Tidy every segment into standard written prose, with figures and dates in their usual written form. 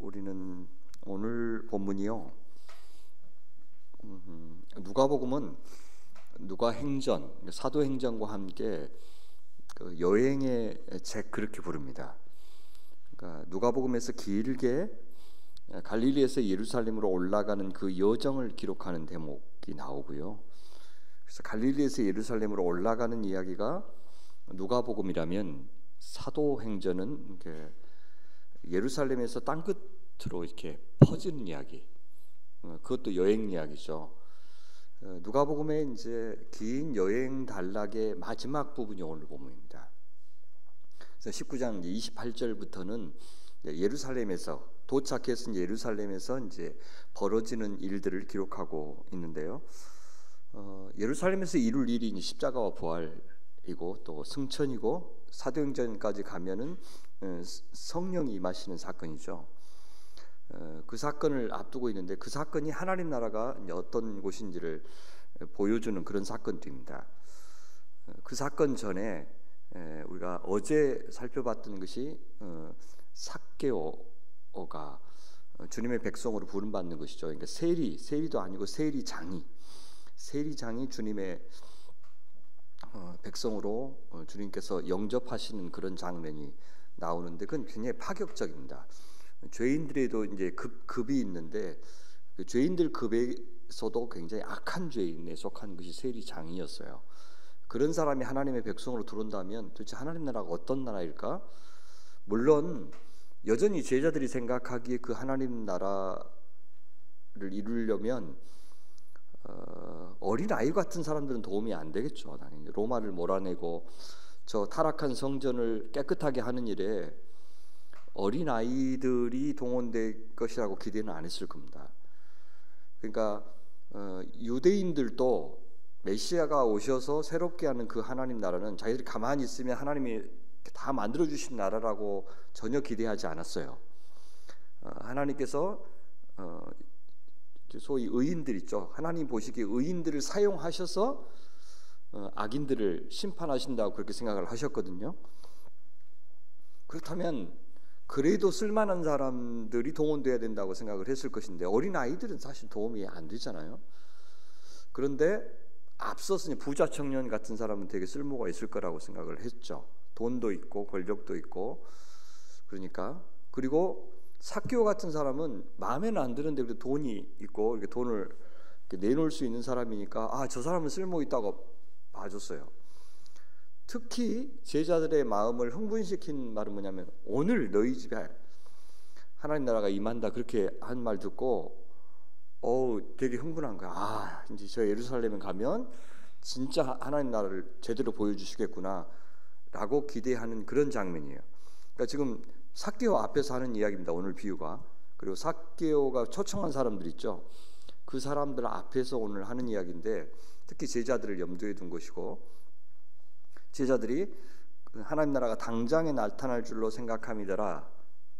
우리는 오늘 본문이요. 누가복음은 누가행전, 사도행전과 함께 그 여행의 책 그렇게 부릅니다. 그러니까 누가복음에서 길게 갈릴리에서 예루살렘으로 올라가는 그 여정을 기록하는 대목이 나오고요. 그래서 갈릴리에서 예루살렘으로 올라가는 이야기가 누가복음이라면 사도행전은 이렇게 예루살렘에서 땅끝으로 이렇게 퍼지는 이야기, 그것도 여행 이야기죠. 누가복음의 이제 긴 여행 단락의 마지막 부분이 오늘 본문입니다. 그래서 19장 28절부터는 예루살렘에서 도착해서 예루살렘에서 이제 벌어지는 일들을 기록하고 있는데요. 예루살렘에서 이룰 일이 십자가와 부활이고 또 승천이고 사도행전까지 가면은 성령이 임하시는 사건이죠. 그 사건을 앞두고 있는데 그 사건이 하나님 나라가 어떤 곳인지를 보여주는 그런 사건들입니다. 그 사건 전에 우리가 어제 살펴봤던 것이 삭개오가 주님의 백성으로 부름받는 것이죠. 그러니까 세리도 아니고 세리장이 주님의 백성으로 주님께서 영접하시는 그런 장면이 나오는데 그건 굉장히 파격적입니다. 죄인들에도 이제 급이 있는데 그 죄인들 급에서도 굉장히 악한 죄인에 속한 것이 세리장이었어요. 그런 사람이 하나님의 백성으로 들어온다면 도대체 하나님 나라가 어떤 나라일까? 물론 여전히 제자들이 생각하기에 그 하나님 나라를 이루려면 어린 아이 같은 사람들은 도움이 안 되겠죠. 로마를 몰아내고 저 타락한 성전을 깨끗하게 하는 일에 어린 아이들이 동원될 것이라고 기대는 안 했을 겁니다. 그러니까 유대인들도 메시아가 오셔서 새롭게 하는 그 하나님 나라는 자기들이 가만히 있으면 하나님이 다 만들어 주신 나라라고 전혀 기대하지 않았어요. 하나님께서 소위 의인들 있죠. 하나님 보시기에 의인들을 사용하셔서 악인들을 심판하신다고 그렇게 생각을 하셨거든요. 그렇다면 그래도 쓸만한 사람들이 동원돼야 된다고 생각을 했을 것인데 어린 아이들은 사실 도움이 안 되잖아요. 그런데 앞서서 부자 청년 같은 사람은 되게 쓸모가 있을 거라고 생각을 했죠. 돈도 있고 권력도 있고 그러니까. 그리고 삭개오 같은 사람은 마음에는 안 드는데 그래도 돈이 있고 이렇게 돈을 이렇게 내놓을 수 있는 사람이니까 저 사람은 쓸모 있다고 봐줬어요. 특히 제자들의 마음을 흥분시킨 말은 뭐냐면 오늘 너희 집에 하나님 나라가 임한다 그렇게 한 말 듣고 되게 흥분한 거야. 이제 저 예루살렘에 가면 진짜 하나님 나라를 제대로 보여주시겠구나 라고 기대하는 그런 장면이에요. 그러니까 지금 삭개오 앞에서 하는 이야기입니다. 오늘 비유가. 그리고 삭개오가 초청한 사람들 있죠. 그 사람들 앞에서 오늘 하는 이야기인데 특히 제자들을 염두에 둔 것이고 제자들이 하나님 나라가 당장에 나타날 줄로 생각함이더라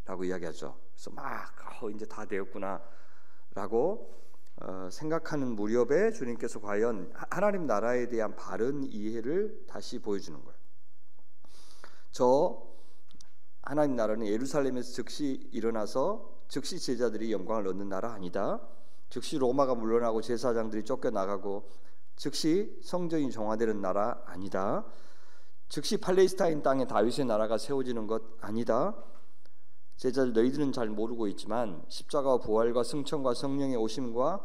라고 이야기하죠. 그래서 막 이제 다 되었구나 라고 생각하는 무렵에 주님께서 과연 하나님 나라에 대한 바른 이해를 다시 보여주는 거예요. 저 하나님 나라는 예루살렘에서 즉시 일어나서 즉시 제자들이 영광을 얻는 나라 아니다. 즉시 로마가 물러나고 제사장들이 쫓겨나가고 즉시 성전이 정화되는 나라 아니다. 즉시 팔레스타인 땅에 다윗의 나라가 세워지는 것 아니다. 제자들 너희들은 잘 모르고 있지만 십자가와 부활과 승천과 성령의 오심과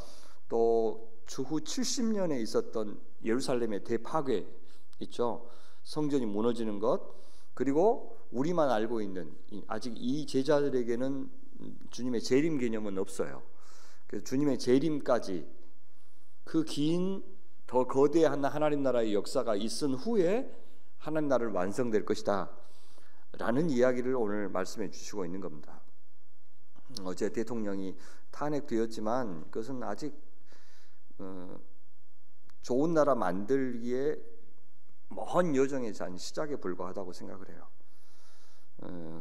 또 주후 70년에 있었던 예루살렘의 대파괴 있죠. 성전이 무너지는 것 그리고 우리만 알고 있는 아직 이 제자들에게는 주님의 재림 개념은 없어요. 그래서 주님의 재림까지 그 긴 더 거대한 하나님 나라의 역사가 있은 후에 하나님 나라를 완성될 것이다 라는 이야기를 오늘 말씀해 주시고 있는 겁니다. 어제 대통령이 탄핵되었지만 그것은 아직 좋은 나라 만들기에 먼 여정의 잔 시작에 불과하다고 생각을 해요.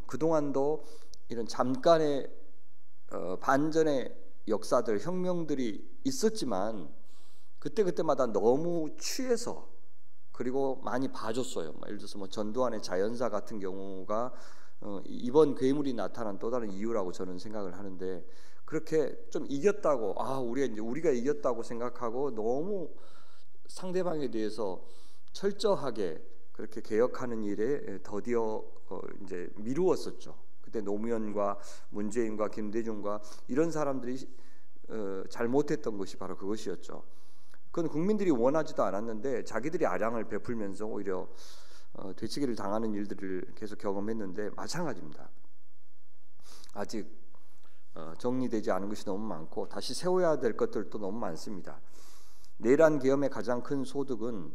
그동안도 이런 잠깐의 반전의 역사들 혁명들이 있었지만 그때마다 너무 취해서 그리고 많이 봐줬어요. 예를 들어서 전두환의 자연사 같은 경우가 이번 괴물이 나타난 또 다른 이유라고 저는 생각을 하는데, 그렇게 좀 이겼다고, 우리가 이겼다고 생각하고 너무 상대방에 대해서 철저하게 그렇게 개혁하는 일에 더디어 이제 미루었었죠. 그때 노무현과 문재인과 김대중과 이런 사람들이 잘못했던 것이 바로 그것이었죠. 그건 국민들이 원하지도 않았는데 자기들이 아량을 베풀면서 오히려 되치기를 당하는 일들을 계속 경험했는데, 마찬가지입니다. 아직 정리되지 않은 것이 너무 많고 다시 세워야 될 것들도 너무 많습니다. 내란 계엄의 가장 큰 소득은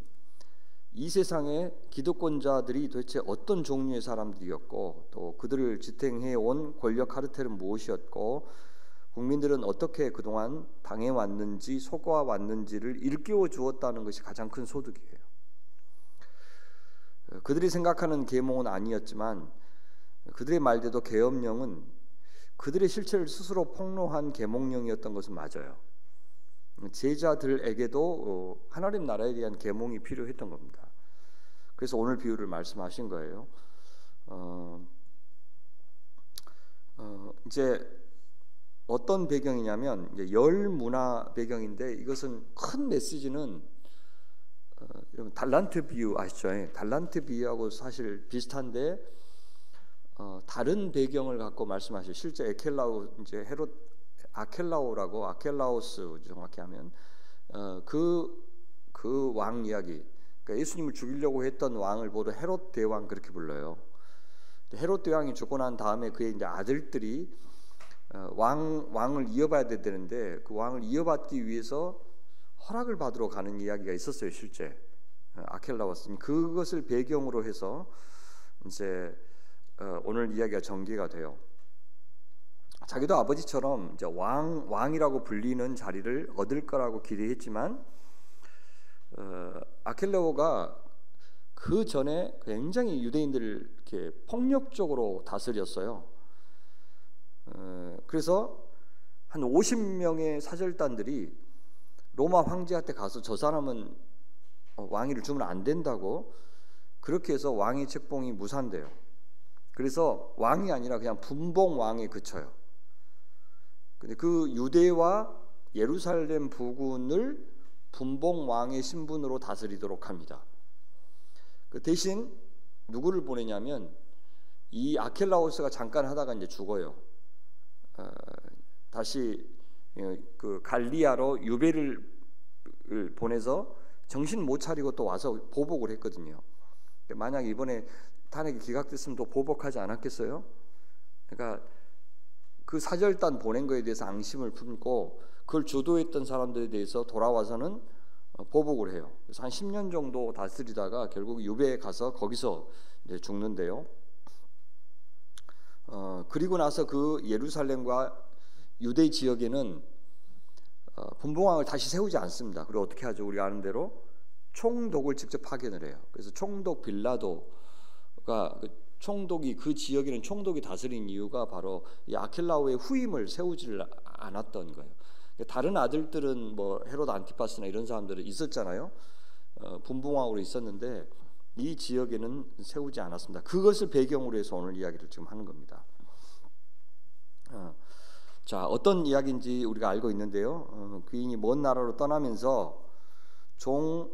이 세상의 기득권자들이 도대체 어떤 종류의 사람들이었고, 또 그들을 지탱해온 권력 카르텔은 무엇이었고, 국민들은 어떻게 그동안 당해왔는지 속아왔는지를 일깨워 주었다는 것이 가장 큰 소득이에요. 그들이 생각하는 계몽은 아니었지만 그들의 말대로 계엄령은 그들의 실체를 스스로 폭로한 계몽령이었던 것은 맞아요. 제자들에게도 하나님 나라에 대한 계몽이 필요했던 겁니다. 그래서 오늘 비유를 말씀하신 거예요. 이제 어떤 배경이냐면 이제 열 문화 배경인데, 이것은 큰 메시지는 여러분 달란트 비유 아시죠? 달란트 비유하고 사실 비슷한데 다른 배경을 갖고 말씀하시죠. 실제 아켈라오스 정확히 하면 그 왕 이야기, 그러니까 예수님을 죽이려고 했던 왕을 보도 헤롯 대왕 그렇게 불러요. 헤롯 대왕이 죽고 난 다음에 그의 이제 아들들이 왕을 이어봐야 되는데, 그 왕을 이어받기 위해서 허락을 받으러 가는 이야기가 있었어요. 실제 아켈라오스, 그것을 배경으로 해서 이제 오늘 이야기가 전개가 돼요. 자기도 아버지처럼 이제 왕이라고 불리는 자리를 얻을 거라고 기대했지만 아켈라오가 그 전에 굉장히 유대인들을 이렇게 폭력적으로 다스렸어요. 그래서 한 50명의 사절단들이 로마 황제한테 가서 저 사람은 왕위를 주면 안 된다고, 그렇게 해서 왕의 책봉이 무산돼요. 그래서 왕이 아니라 그냥 분봉 왕에 그쳐요. 근데 그 유대와 예루살렘 부군을 분봉 왕의 신분으로 다스리도록 합니다. 그 대신 누구를 보내냐면 이 아켈라오스가 잠깐 하다가 이제 죽어요. 다시 그 갈리아로 유배를 보내서 정신 못 차리고 또 와서 보복을 했거든요. 만약 이번에 탄핵이 기각됐으면 또 보복하지 않았겠어요? 그러니까 그 사절단 보낸 거에 대해서 앙심을 품고 그걸 주도했던 사람들에 대해서 돌아와서는 보복을 해요. 그래서 한 10년 정도 다스리다가 결국 유배에 가서 거기서 이제 죽는데요. 그리고 나서 그 예루살렘과 유대 지역에는 분봉왕을 다시 세우지 않습니다. 그리고 어떻게 하죠? 우리가 아는 대로 총독을 직접 파견을 해요. 그래서 총독 빌라도가 총독이 그 지역에는 총독이 다스린 이유가 바로 이 아켈라오의 후임을 세우지를 않았던 거예요. 다른 아들들은 뭐 헤롯 안티파스나 이런 사람들은 있었잖아요. 분봉왕으로 있었는데 이 지역에는 세우지 않았습니다. 그것을 배경으로 해서 오늘 이야기를 지금 하는 겁니다. 자, 어떤 이야기인지 우리가 알고 있는데요. 귀인이 먼 나라로 떠나면서 종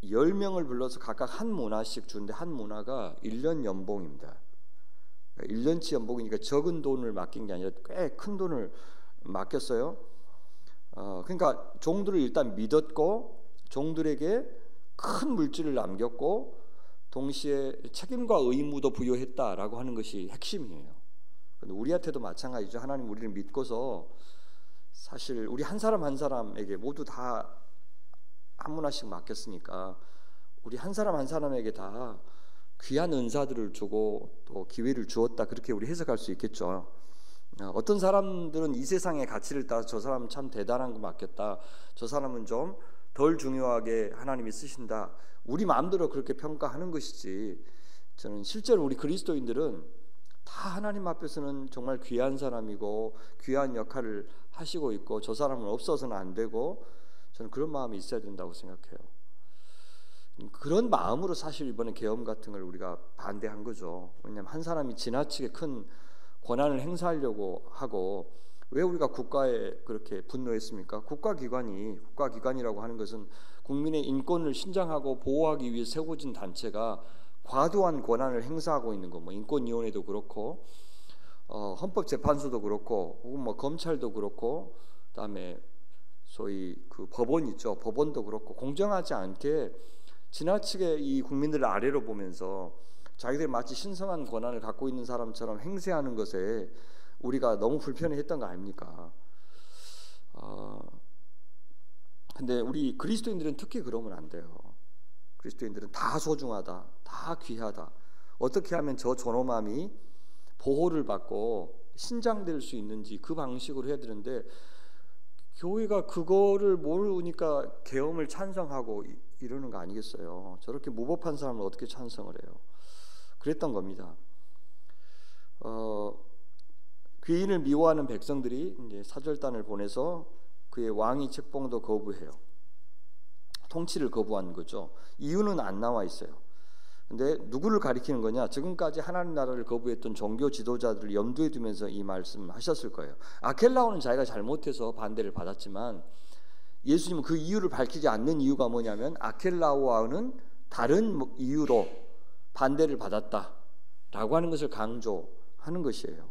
10명을 불러서 각각 한 문화씩 주는데, 한 문화가 1년 연봉입니다. 1년치 연봉이니까 적은 돈을 맡긴 게 아니라 꽤 큰 돈을 맡겼어요. 그러니까 종들을 일단 믿었고 종들에게 큰 물질을 남겼고 동시에 책임과 의무도 부여했다라고 하는 것이 핵심이에요. 근데 우리한테도 마찬가지죠. 하나님 우리를 믿고서 사실 우리 한 사람 한 사람에게 모두 다 한 문화씩 맡겼으니까 우리 한 사람 한 사람에게 다 귀한 은사들을 주고 또 기회를 주었다, 그렇게 우리 해석할 수 있겠죠. 어떤 사람들은 이 세상의 가치를 따라 저 사람은 참 대단한 거 맡겼다, 저 사람은 좀 덜 중요하게 하나님이 쓰신다, 우리 마음대로 그렇게 평가하는 것이지, 저는 실제로 우리 그리스도인들은 다 하나님 앞에서는 정말 귀한 사람이고 귀한 역할을 하시고 있고 저 사람은 없어서는 안 되고, 저는 그런 마음이 있어야 된다고 생각해요. 그런 마음으로 사실 이번에 계엄 같은 걸 우리가 반대한 거죠. 왜냐하면 한 사람이 지나치게 큰 권한을 행사하려고 하고, 왜 우리가 국가에 그렇게 분노했습니까? 국가기관이라고 하는 것은 국민의 인권을 신장하고 보호하기 위해 세워진 단체가 과도한 권한을 행사하고 있는 거, 뭐 인권위원회도 그렇고, 헌법재판소도 그렇고, 혹은 뭐 검찰도 그렇고, 그다음에 소위 그 법원 있죠. 법원도 그렇고, 공정하지 않게 지나치게 이 국민들을 아래로 보면서 자기들이 마치 신성한 권한을 갖고 있는 사람처럼 행세하는 것에 우리가 너무 불편해했던 거 아닙니까? 근데 우리 그리스도인들은 특히 그러면 안 돼요. 그리스도인들은 다 소중하다, 다 귀하다. 어떻게 하면 저 존엄함이 보호를 받고 신장될 수 있는지 그 방식으로 해야 되는데, 교회가 그거를 모르니까 계엄을 찬성하고 이러는 거 아니겠어요? 저렇게 무법한 사람을 어떻게 찬성을 해요? 그랬던 겁니다. 귀인을 미워하는 백성들이 이제 사절단을 보내서 그의 왕위 책봉도 거부해요. 통치를 거부한 거죠. 이유는 안 나와 있어요. 근데 누구를 가리키는 거냐? 지금까지 하나님 나라를 거부했던 종교 지도자들을 염두에 두면서 이 말씀을 하셨을 거예요. 아켈라오는 자기가 잘못해서 반대를 받았지만, 예수님은 그 이유를 밝히지 않는 이유가 뭐냐면, 아켈라오와는 다른 이유로 반대를 받았다라고 하는 것을 강조하는 것이에요.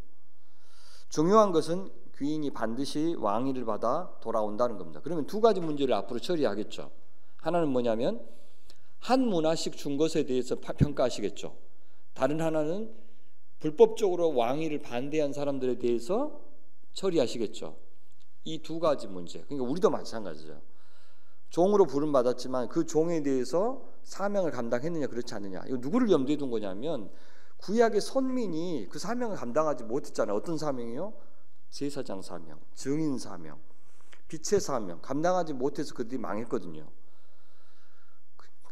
중요한 것은 귀인이 반드시 왕위를 받아 돌아온다는 겁니다. 그러면 두 가지 문제를 앞으로 처리하겠죠. 하나는 뭐냐면, 한 문화씩 준 것에 대해서 평가하시겠죠. 다른 하나는 불법적으로 왕위를 반대한 사람들에 대해서 처리하시겠죠. 이 두 가지 문제. 그러니까 우리도 마찬가지죠. 종으로 부름받았지만 그 종에 대해서 사명을 감당했느냐 그렇지 않느냐. 이거 누구를 염두에 둔 거냐면, 구약의 선민이 그 사명을 감당하지 못했잖아요. 어떤 사명이요? 제사장 사명, 증인 사명, 빛의 사명 감당하지 못해서 그들이 망했거든요.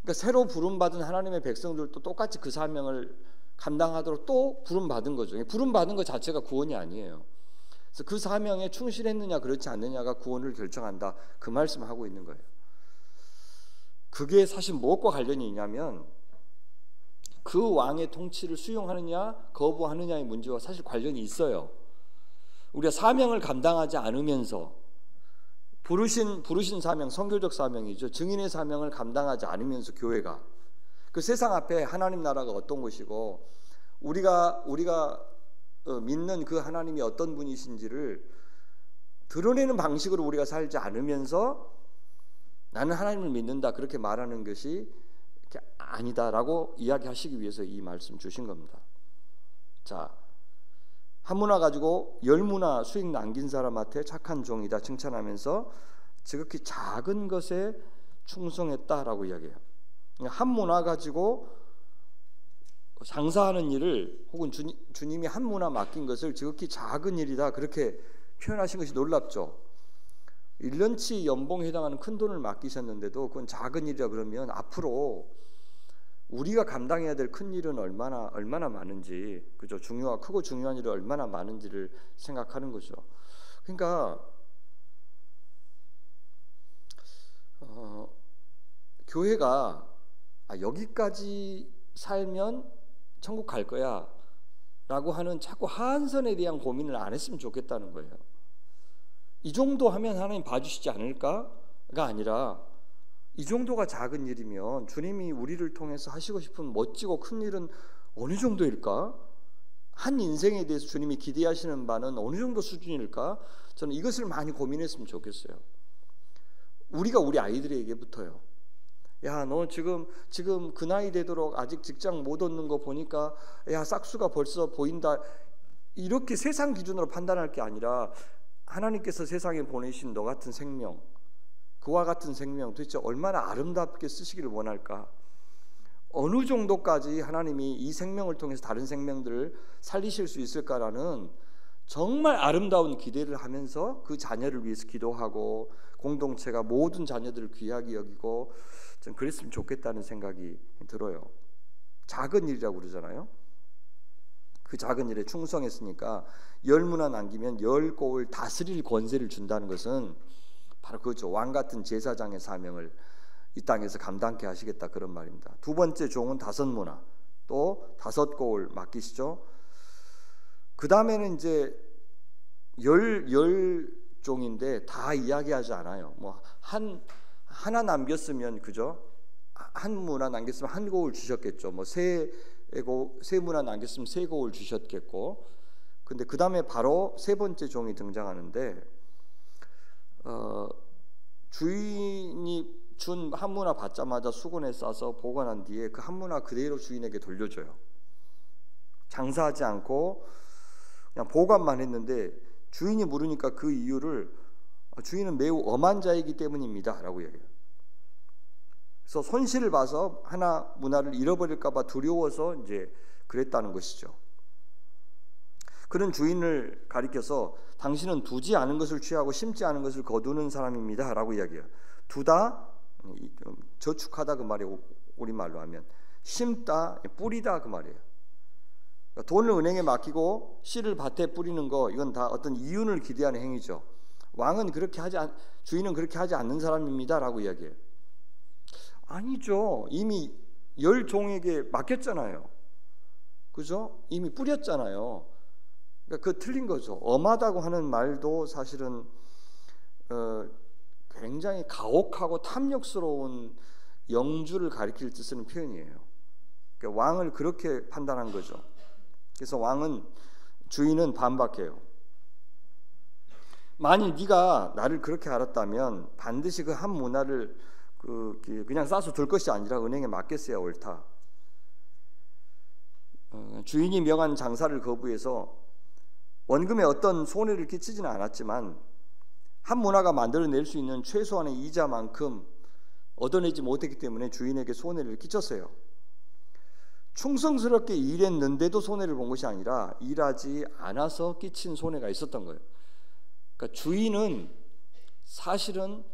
그러니까 새로 부름받은 하나님의 백성들도 똑같이 그 사명을 감당하도록 또 부름받은 거죠. 부름받은 것 자체가 구원이 아니에요. 그래서 그 사명에 충실했느냐 그렇지 않느냐가 구원을 결정한다, 그 말씀을 하고 있는 거예요. 그게 사실 무엇과 관련이 있냐면, 그 왕의 통치를 수용하느냐 거부하느냐의 문제와 사실 관련이 있어요. 우리가 사명을 감당하지 않으면서, 부르신 사명, 선교적 사명이죠. 증인의 사명을 감당하지 않으면서 교회가 그 세상 앞에 하나님 나라가 어떤 것이고 우리가 믿는 그 하나님이 어떤 분이신지를 드러내는 방식으로 우리가 살지 않으면서 나는 하나님을 믿는다 그렇게 말하는 것이 아니다라고 이야기하시기 위해서 이 말씀 주신 겁니다. 자, 한 문화 가지고 10문화 수익 남긴 사람한테 착한 종이다 칭찬하면서 지극히 작은 것에 충성했다라고 이야기해요. 한 문화 가지고 장사하는 일을, 혹은 주님이 한 문화 맡긴 것을 지극히 작은 일이다 그렇게 표현하신 것이 놀랍죠. 1년치 연봉에 해당하는 큰 돈을 맡기셨는데도 그건 작은 일이라 그러면 앞으로 우리가 감당해야 될 큰 일은 얼마나 많은지, 그죠? 크고 중요한 일이 얼마나 많은지를 생각하는 거죠. 그러니까 교회가 여기까지 살면 천국 갈 거야 라고 하는 자꾸 하한선에 대한 고민을 안 했으면 좋겠다는 거예요. 이 정도 하면 하나님 봐주시지 않을까가 아니라, 이 정도가 작은 일이면 주님이 우리를 통해서 하시고 싶은 멋지고 큰 일은 어느 정도일까? 한 인생에 대해서 주님이 기대하시는 바는 어느 정도 수준일까? 저는 이것을 많이 고민했으면 좋겠어요. 우리가 우리 아이들에게부터요. 야, 너 지금 그 나이 되도록 아직 직장 못 얻는 거 보니까 야, 싹수가 벌써 보인다, 이렇게 세상 기준으로 판단할 게 아니라, 하나님께서 세상에 보내신 너 같은 생명, 그와 같은 생명 도대체 얼마나 아름답게 쓰시기를 원할까? 어느 정도까지 하나님이 이 생명을 통해서 다른 생명들을 살리실 수 있을까라는 정말 아름다운 기대를 하면서 그 자녀를 위해서 기도하고, 공동체가 모든 자녀들을 귀하게 여기고 좀 그랬으면 좋겠다는 생각이 들어요. 작은 일이라고 그러잖아요. 그 작은 일에 충성했으니까 10문화 남기면 10고을 다스릴 권세를 준다는 것은 바로 그거죠. 왕 같은 제사장의 사명을 이 땅에서 감당케 하시겠다 그런 말입니다. 두 번째 종은 5문화 또 5고을 맡기시죠. 그 다음에는 이제 열 종인데 다 이야기하지 않아요. 뭐 하나 남겼으면 그죠? 한 문화 남겼으면 한 고을 주셨겠죠. 뭐 세 문화 남겼으면 3고을 주셨겠고. 근데 그 다음에 바로 세 번째 종이 등장하는데 주인이 준 한 문화 받자마자 수건에 싸서 보관한 뒤에 그 한 문화 그대로 주인에게 돌려줘요. 장사하지 않고 그냥 보관만 했는데 주인이 물으니까 그 이유를 주인은 매우 엄한 자이기 때문입니다 라고 얘기해요. 그래서 손실을 봐서 하나 문화를 잃어버릴까 봐 두려워서 이제 그랬다는 것이죠. 그런 주인을 가리켜서 당신은 두지 않은 것을 취하고 심지 않은 것을 거두는 사람입니다 라고 이야기해요. 두다, 저축하다 그 말이에요. 우리말로 하면 심다, 뿌리다 그 말이에요. 그러니까 돈을 은행에 맡기고 씨를 밭에 뿌리는 거, 이건 다 어떤 이윤을 기대하는 행위죠. 왕은 주인은 그렇게 하지 않는 사람입니다 라고 이야기해요. 아니죠. 이미 10종에게 맡겼잖아요. 그죠? 이미 뿌렸잖아요. 그러니까 그 틀린 거죠. 엄하다고 하는 말도 사실은 굉장히 가혹하고 탐욕스러운 영주를 가리킬 때 쓰는 표현이에요. 그러니까 왕을 그렇게 판단한 거죠. 그래서 주인은 반박해요. 만일 네가 나를 그렇게 알았다면 반드시 그 한 문화를 그냥 싸서 둘 것이 아니라 은행에 맡겼어야 옳다. 주인이 명한 장사를 거부해서 원금에 어떤 손해를 끼치지는 않았지만 한 문화가 만들어낼 수 있는 최소한의 이자만큼 얻어내지 못했기 때문에 주인에게 손해를 끼쳤어요. 충성스럽게 일했는데도 손해를 본 것이 아니라 일하지 않아서 끼친 손해가 있었던 거예요. 그러니까 주인은 사실은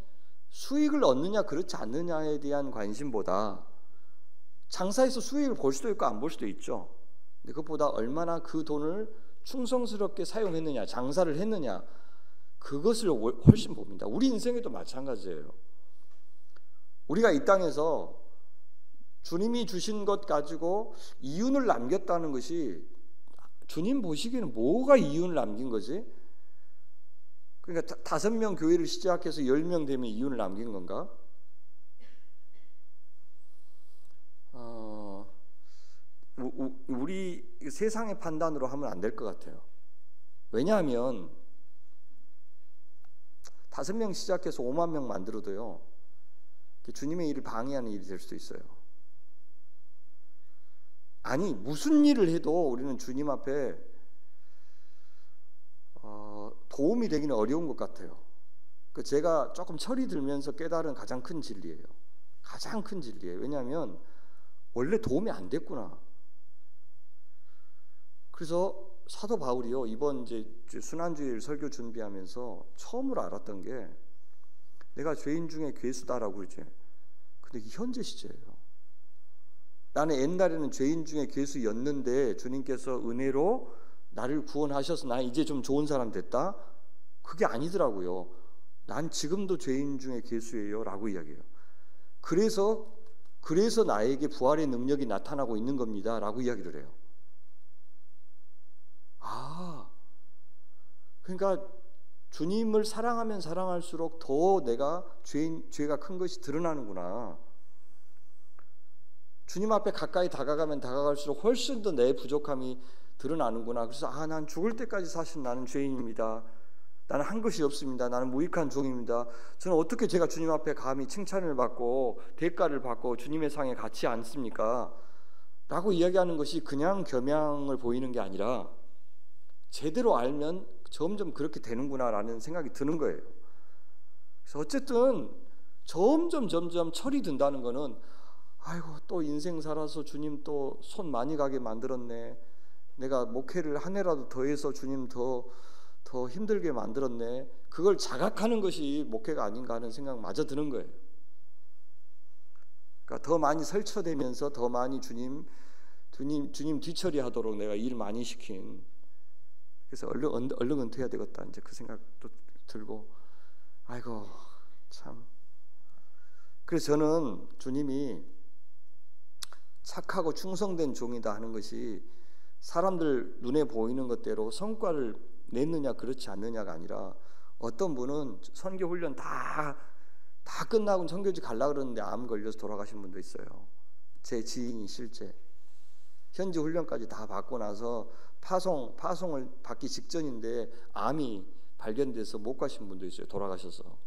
수익을 얻느냐 그렇지 않느냐에 대한 관심보다 장사에서 수익을 볼 수도 있고 안 볼 수도 있죠. 근데 그것보다 얼마나 그 돈을 충성스럽게 사용했느냐, 장사를 했느냐, 그것을 훨씬 봅니다. 우리 인생에도 마찬가지예요. 우리가 이 땅에서 주님이 주신 것 가지고 이윤을 남겼다는 것이 주님 보시기에는 뭐가 이윤을 남긴 거지? 그러니까 5명 교회를 시작해서 10명 되면 이윤을 남긴 건가? 우리 세상의 판단으로 하면 안 될 것 같아요. 왜냐하면 5명 시작해서 5만 명 만들어도요, 주님의 일을 방해하는 일이 될 수도 있어요. 아니, 무슨 일을 해도 우리는 주님 앞에 도움이 되기는 어려운 것 같아요. 제가 조금 철이 들면서 깨달은 가장 큰 진리예요. 가장 큰 진리예요. 왜냐하면 원래 도움이 안 됐구나. 그래서 사도 바울이요, 이번 이제 순환주일 설교 준비하면서 처음으로 알았던 게, 내가 죄인 중에 괴수다라고 그러죠. 근데 이게 현재 시제예요. 나는 옛날에는 죄인 중에 괴수였는데 주님께서 은혜로 나를 구원하셔서 나 이제 좀 좋은 사람 됐다? 그게 아니더라고요. 난 지금도 죄인 중에 괴수예요 라고 이야기해요. 그래서 나에게 부활의 능력이 나타나고 있는 겁니다 라고 이야기를 해요. 그러니까 주님을 사랑하면 사랑할수록 더 내가 죄가 큰 것이 드러나는구나. 주님 앞에 가까이 다가가면 다가갈수록 훨씬 더 내 부족함이 드러나는구나. 그래서 난 죽을 때까지 사실 나는 죄인입니다. 나는 한 것이 없습니다. 나는 무익한 종입니다. 저는 어떻게 제가 주님 앞에 감히 칭찬을 받고 대가를 받고 주님의 상에 같지 않습니까? 라고 이야기하는 것이 그냥 겸양을 보이는 게 아니라 제대로 알면 점점 그렇게 되는구나라는 생각이 드는 거예요. 그래서 어쨌든 점점 철이 든다는 거는, 아이고 또 인생 살아서 주님 또 손 많이 가게 만들었네. 내가 목회를 한 해라도 더해서 주님 더 힘들게 만들었네. 그걸 자각하는 것이 목회가 아닌가 하는 생각마저 드는 거예요. 그러니까 더 많이 설쳐대면서 더 많이 주님 뒤처리하도록 내가 일 많이 시킨. 그래서 얼른 은퇴해야 되겠다. 이제 그 생각도 들고, 아이고 참 그래서 저는 주님이 착하고 충성된 종이다 하는 것이 사람들 눈에 보이는 것대로 성과를 냈느냐 그렇지 않느냐가 아니라, 어떤 분은 선교 훈련 다 끝나고 선교지 가려고 그러는데 암 걸려서 돌아가신 분도 있어요. 제 지인이 실제 현지 훈련까지 다 받고 나서 파송을 받기 직전인데 암이 발견돼서 못 가신 분도 있어요. 돌아가셔서.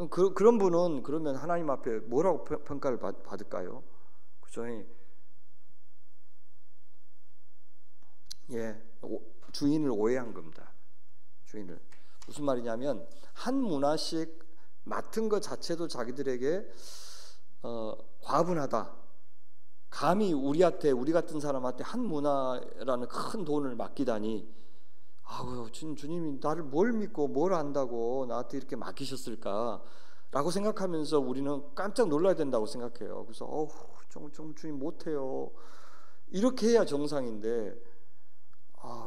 그런 분은 그러면 하나님 앞에 뭐라고 평가를 받을까요? 그죠? 예, 주인을 오해한 겁니다. 주인을. 무슨 말이냐면, 한 문화씩 맡은 것 자체도 자기들에게 과분하다. 감히 우리 같은 사람한테 한 문화라는 큰 돈을 맡기다니, 아우, 주님이 나를 뭘 믿고 뭘 안다고 나한테 이렇게 맡기셨을까 라고 생각하면서 우리는 깜짝 놀라야 된다고 생각해요. 그래서 좀 주님 못해요, 이렇게 해야 정상인데,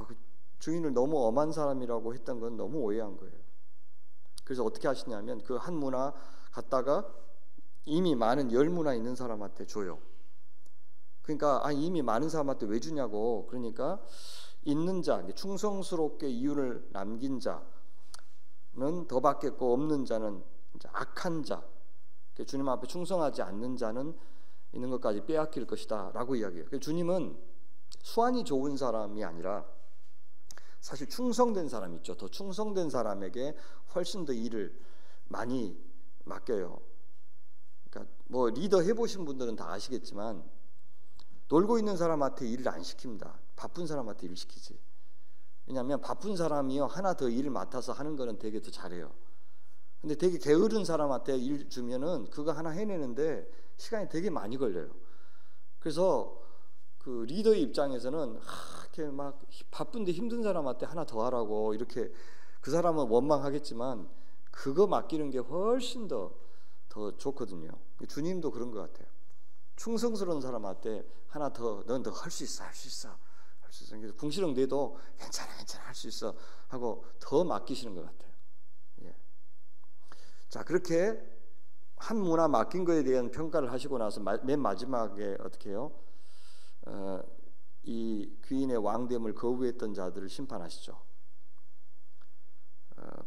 그 주인을 너무 엄한 사람이라고 했던 건 너무 오해한 거예요. 그래서 어떻게 하시냐면, 그 한 문화 갖다가 이미 많은 10문화 있는 사람한테 줘요. 그러니까 이미 많은 사람한테 왜 주냐고. 그러니까 있는 자, 충성스럽게 이윤을 남긴 자는 더 받겠고, 없는 자는 이제 악한 자, 주님 앞에 충성하지 않는 자는 있는 것까지 빼앗길 것이다 라고 이야기해요. 주님은 수완이 좋은 사람이 아니라 사실 충성된 사람 있죠. 더 충성된 사람에게 훨씬 더 일을 많이 맡겨요. 그러니까 뭐 리더 해보신 분들은 다 아시겠지만, 놀고 있는 사람한테 일을 안 시킵니다. 바쁜 사람한테 일을 시키지. 왜냐하면 바쁜 사람이요, 하나 더 일을 맡아서 하는 거는 되게 더 잘해요. 근데 되게 게으른 사람한테 일 주면은 그거 하나 해내는데 시간이 되게 많이 걸려요. 그래서 그 리더의 입장에서는 이렇게 막 바쁜데 힘든 사람한테 하나 더 하라고, 이렇게 그 사람은 원망하겠지만 그거 맡기는 게 훨씬 더 좋거든요. 주님도 그런 것 같아요. 충성스러운 사람한테 하나 더, 넌 더 할 수 있어, 할 수 있어. 그래서 궁시렁 내도 괜찮아, 할 수 있어 하고 더 맡기시는 것 같아요. 예. 자, 그렇게 한 문화 맡긴 거에 대한 평가를 하시고 나서 맨 마지막에 어떻게 해요? 이 귀인의 왕됨을 거부했던 자들을 심판하시죠.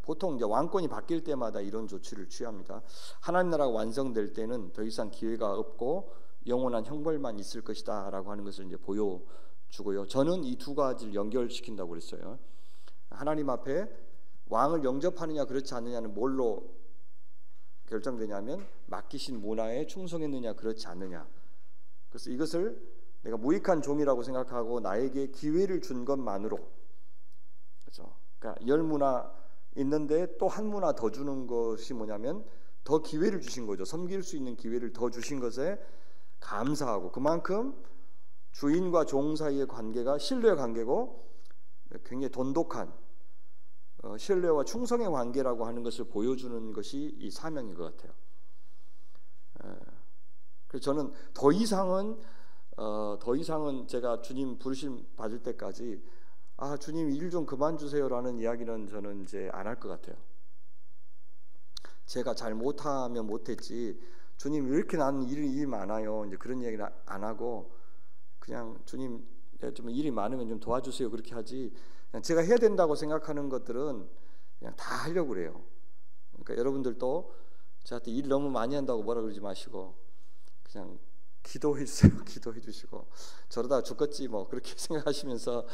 보통 이제 왕권이 바뀔 때마다 이런 조치를 취합니다. 하나님 나라가 완성될 때는 더 이상 기회가 없고 영원한 형벌만 있을 것이다 라고 하는 것을 이제 보여주고요. 저는 이 두 가지를 연결시킨다고 그랬어요. 하나님 앞에 왕을 영접하느냐 그렇지 않느냐는 뭘로 결정되냐면, 맡기신 문화에 충성했느냐 그렇지 않느냐. 그래서 이것을 내가 무익한 종이라고 생각하고 나에게 기회를 준 것만으로, 그렇죠? 그러니까 10문화 있는데 또 한 문화 더 주는 것이 뭐냐면, 더 기회를 주신 거죠. 섬길 수 있는 기회를 더 주신 것에 감사하고, 그만큼 주인과 종 사이의 관계가 신뢰 관계고 굉장히 돈독한 신뢰와 충성의 관계라고 하는 것을 보여주는 것이 이 사명인 것 같아요. 그래서 저는 더 이상은 제가 주님 부르심 받을 때까지 주님 일 좀 그만 주세요라는 이야기는 저는 이제 안 할 것 같아요. 제가 잘 못하면 못했지, 주님 왜 이렇게 나는 일이 많아요, 이제 그런 이야기는 안 하고, 그냥 주님 좀 일이 많으면 좀 도와주세요 그렇게 하지, 그냥 제가 해야 된다고 생각하는 것들은 그냥 다 하려고 그래요. 그러니까 여러분들도 저한테 일 너무 많이 한다고 뭐라 그러지 마시고 그냥 기도해 주세요. 기도해 주시고, 저러다 죽겠지 뭐 그렇게 생각하시면서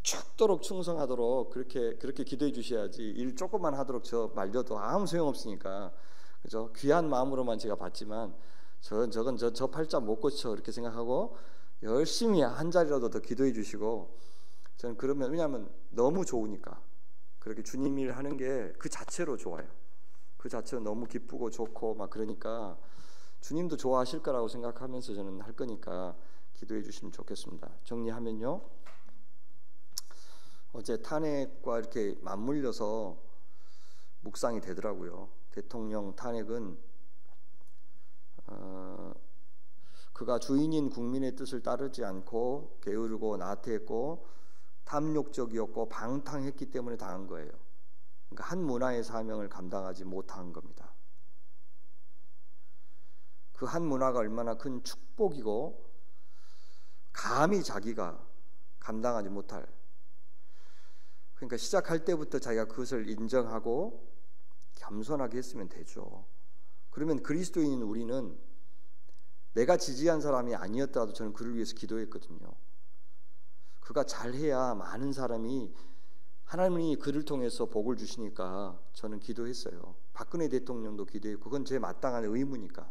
죽도록 충성하도록 그렇게 기도해 주셔야지, 일 조금만 하도록 저 말려도 아무 소용 없으니까, 그죠? 귀한 마음으로만 제가 받지만 저건 저 팔자 못 고쳐 이렇게 생각하고 열심히 한 자리라도 더 기도해 주시고, 저는 그러면, 왜냐하면 너무 좋으니까, 그렇게 주님 일 하는 게 그 자체로 좋아요. 그 자체로 너무 기쁘고 좋고 막 그러니까 주님도 좋아하실 거라고 생각하면서 저는 할 거니까 기도해 주시면 좋겠습니다. 정리하면요, 어제 탄핵과 이렇게 맞물려서 묵상이 되더라고요. 대통령 탄핵은 그가 주인인 국민의 뜻을 따르지 않고 게으르고 나태했고 탐욕적이었고 방탕했기 때문에 당한 거예요. 그러니까 한 문화의 사명을 감당하지 못한 겁니다. 그 한 문화가 얼마나 큰 축복이고 감히 자기가 감당하지 못할, 그러니까 시작할 때부터 자기가 그것을 인정하고 겸손하게 했으면 되죠. 그러면 그리스도인인 우리는 내가 지지한 사람이 아니었더라도 저는 그를 위해서 기도했거든요. 그가 잘해야 많은 사람이 하나님이 그를 통해서 복을 주시니까 저는 기도했어요. 박근혜 대통령도 기도했고 그건 제 마땅한 의무니까.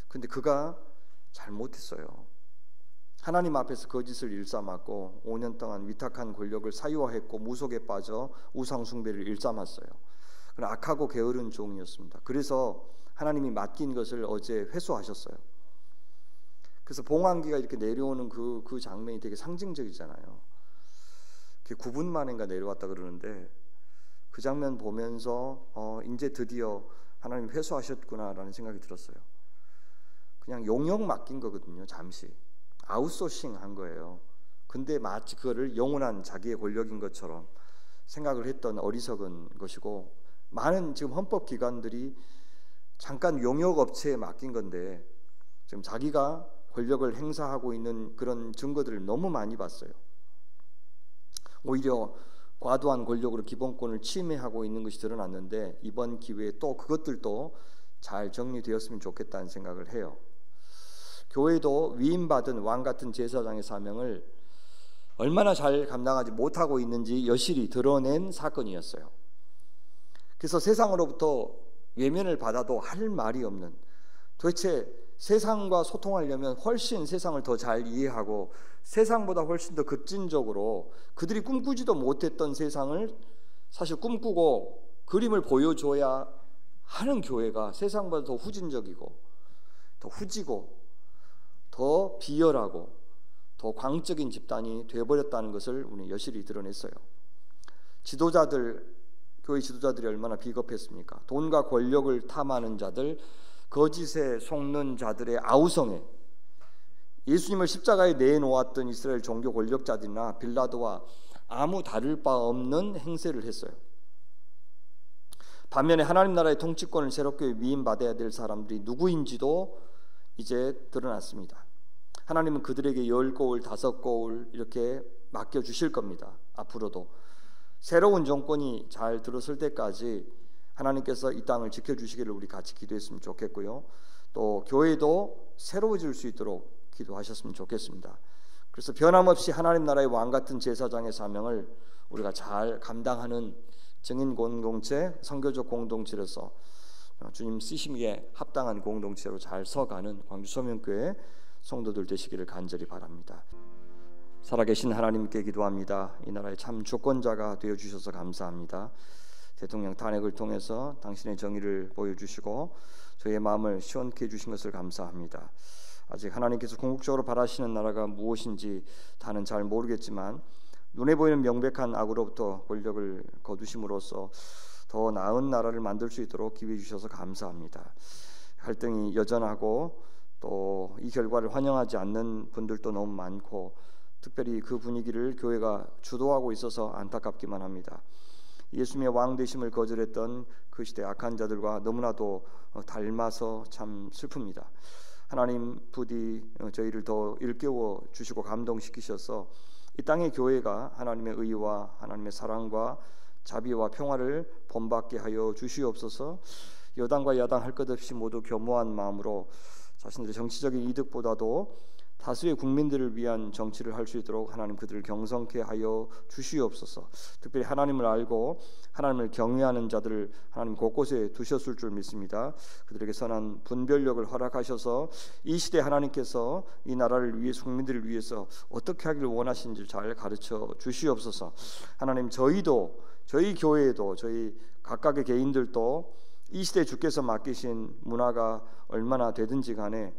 근데 그가 잘못했어요. 하나님 앞에서 거짓을 일삼았고 5년 동안 위탁한 권력을 사유화했고 무속에 빠져 우상 숭배를 일삼았어요. 그런 악하고 게으른 종이었습니다. 그래서 하나님이 맡긴 것을 어제 회수하셨어요. 그래서 봉황기가 이렇게 내려오는 그 장면이 되게 상징적이잖아요. 9분 만인가 내려왔다 그러는데 그 장면 보면서 이제 드디어 하나님 회수하셨구나라는 생각이 들었어요. 그냥 용역 맡긴 거거든요. 잠시 아웃소싱 한 거예요. 근데 마치 그거를 영원한 자기의 권력인 것처럼 생각을 했던 어리석은 것이고, 많은 지금 헌법기관들이 잠깐 용역업체에 맡긴 건데 지금 자기가 권력을 행사하고 있는 그런 증거들을 너무 많이 봤어요. 오히려 과도한 권력으로 기본권을 침해하고 있는 것이 드러났는데 이번 기회에 또 그것들도 잘 정리되었으면 좋겠다는 생각을 해요. 교회도 위임받은 왕 같은 제사장의 사명을 얼마나 잘 감당하지 못하고 있는지 여실히 드러낸 사건이었어요. 그래서 세상으로부터 외면을 받아도 할 말이 없는, 도대체 세상과 소통하려면 훨씬 세상을 더 잘 이해하고 세상보다 훨씬 더 급진적으로 그들이 꿈꾸지도 못했던 세상을 사실 꿈꾸고 그림을 보여줘야 하는 교회가 세상보다 더 후진적이고 더 후지고 더 비열하고 더 광적인 집단이 되어버렸다는 것을 우리는 여실히 드러냈어요. 교회 지도자들이 얼마나 비겁했습니까? 돈과 권력을 탐하는 자들, 거짓에 속는 자들의 아우성에 예수님을 십자가에 내놓았던 이스라엘 종교 권력자들이나 빌라도와 아무 다를 바 없는 행세를 했어요. 반면에 하나님 나라의 통치권을 새롭게 위임받아야 될 사람들이 누구인지도 이제 드러났습니다. 하나님은 그들에게 10고울, 5고울 이렇게 맡겨주실 겁니다. 앞으로도 새로운 정권이 잘 들었을 때까지 하나님께서 이 땅을 지켜주시기를 우리 같이 기도했으면 좋겠고요. 또 교회도 새로워질 수 있도록 기도하셨으면 좋겠습니다. 그래서 변함없이 하나님 나라의 왕 같은 제사장의 사명을 우리가 잘 감당하는 증인 공동체, 선교적 공동체로서 주님 쓰시기에 합당한 공동체로 잘 서가는 광주 소명교회 성도들 되시기를 간절히 바랍니다. 살아계신 하나님께 기도합니다. 이 나라의 참 주권자가 되어주셔서 감사합니다. 대통령 탄핵을 통해서 당신의 정의를 보여주시고 저희의 마음을 시원케 해주신 것을 감사합니다. 아직 하나님께서 궁극적으로 바라시는 나라가 무엇인지 다는 잘 모르겠지만 눈에 보이는 명백한 악으로부터 권력을 거두심으로써 더 나은 나라를 만들 수 있도록 기회해 주셔서 감사합니다. 갈등이 여전하고 또 이 결과를 환영하지 않는 분들도 너무 많고 특별히 그 분위기를 교회가 주도하고 있어서 안타깝기만 합니다. 예수님의 왕 되심을 거절했던 그 시대 악한 자들과 너무나도 닮아서 참 슬픕니다. 하나님 부디 저희를 더 일깨워 주시고 감동시키셔서 이 땅의 교회가 하나님의 의와 하나님의 사랑과 자비와 평화를 본받게 하여 주시옵소서. 여당과 야당 할 것 없이 모두 겸허한 마음으로 자신들의 정치적인 이득보다도 다수의 국민들을 위한 정치를 할 수 있도록 하나님 그들을 경성케 하여 주시옵소서. 특별히 하나님을 알고 하나님을 경외하는 자들을 하나님 곳곳에 두셨을 줄 믿습니다. 그들에게 선한 분별력을 허락하셔서 이 시대 하나님께서 이 나라를 위해서 국민들을 위해서 어떻게 하기를 원하시는지 잘 가르쳐 주시옵소서. 하나님 저희도 저희 교회에도 저희 각각의 개인들도 이 시대에 주께서 맡기신 문화가 얼마나 되든지 간에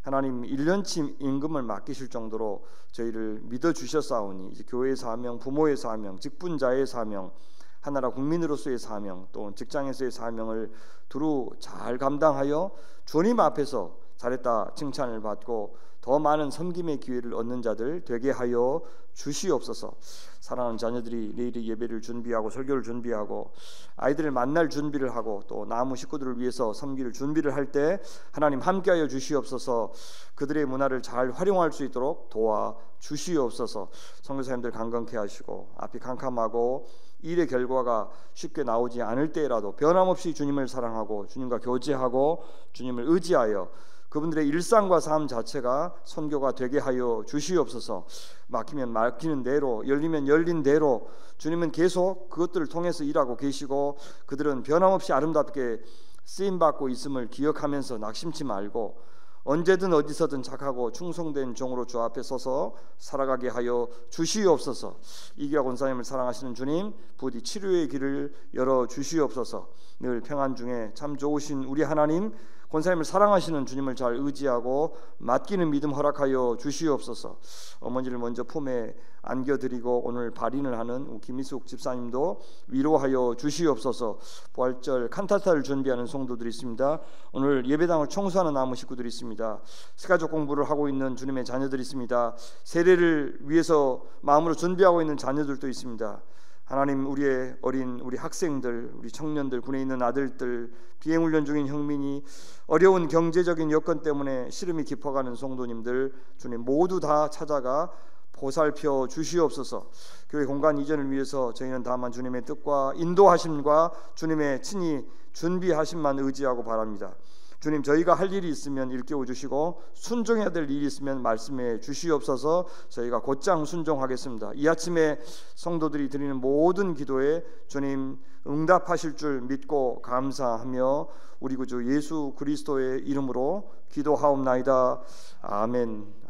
하나님 1년치 임금을 맡기실 정도로 저희를 믿어주셨사오니 이제 교회의 사명, 부모의 사명, 직분자의 사명, 하나라 국민으로서의 사명, 또 직장에서의 사명을 두루 잘 감당하여 주님 앞에서 잘했다 칭찬을 받고 더 많은 섬김의 기회를 얻는 자들 되게 하여 주시옵소서. 사랑하는 자녀들이 내일의 예배를 준비하고 설교를 준비하고 아이들을 만날 준비를 하고 또 남은 식구들을 위해서 섬길 준비를 할 때 하나님 함께하여 주시옵소서. 그들의 문화를 잘 활용할 수 있도록 도와 주시옵소서. 선교사님들 강건케 하시고 앞이 캄캄하고 일의 결과가 쉽게 나오지 않을 때라도 변함없이 주님을 사랑하고 주님과 교제하고 주님을 의지하여 그분들의 일상과 삶 자체가 선교가 되게 하여 주시옵소서. 막히면 막히는 대로, 열리면 열린 대로 주님은 계속 그것들을 통해서 일하고 계시고 그들은 변함없이 아름답게 쓰임받고 있음을 기억하면서 낙심치 말고 언제든 어디서든 착하고 충성된 종으로 주 앞에 서서 살아가게 하여 주시옵소서. 이기화 권사님을 사랑하시는 주님, 부디 치료의 길을 열어 주시옵소서. 늘 평안 중에 참 좋으신 우리 하나님, 권사님을 사랑하시는 주님을 잘 의지하고 맡기는 믿음 허락하여 주시옵소서. 어머니를 먼저 품에 안겨드리고 오늘 발인을 하는 김희숙 집사님도 위로하여 주시옵소서. 부활절 칸타타를 준비하는 성도들이 있습니다. 오늘 예배당을 청소하는 남은 식구들이 있습니다. 새가족 공부를 하고 있는 주님의 자녀들이 있습니다. 세례를 위해서 마음으로 준비하고 있는 자녀들도 있습니다. 하나님, 우리의 어린 우리 학생들, 우리 청년들, 군에 있는 아들들, 비행훈련 중인 형민이 어려운 경제적인 여건 때문에 시름이 깊어가는 성도님들 주님 모두 다 찾아가 보살펴 주시옵소서. 교회 공간 이전을 위해서 저희는 다만 주님의 뜻과 인도하심과 주님의 친히 준비하심만 의지하고 바랍니다. 주님, 저희가 할 일이 있으면 일깨워 주시고 순종해야 될 일이 있으면 말씀해 주시옵소서. 저희가 곧장 순종하겠습니다. 이 아침에 성도들이 드리는 모든 기도에 주님 응답하실 줄 믿고 감사하며 우리 구주 예수 그리스도의 이름으로 기도하옵나이다. 아멘.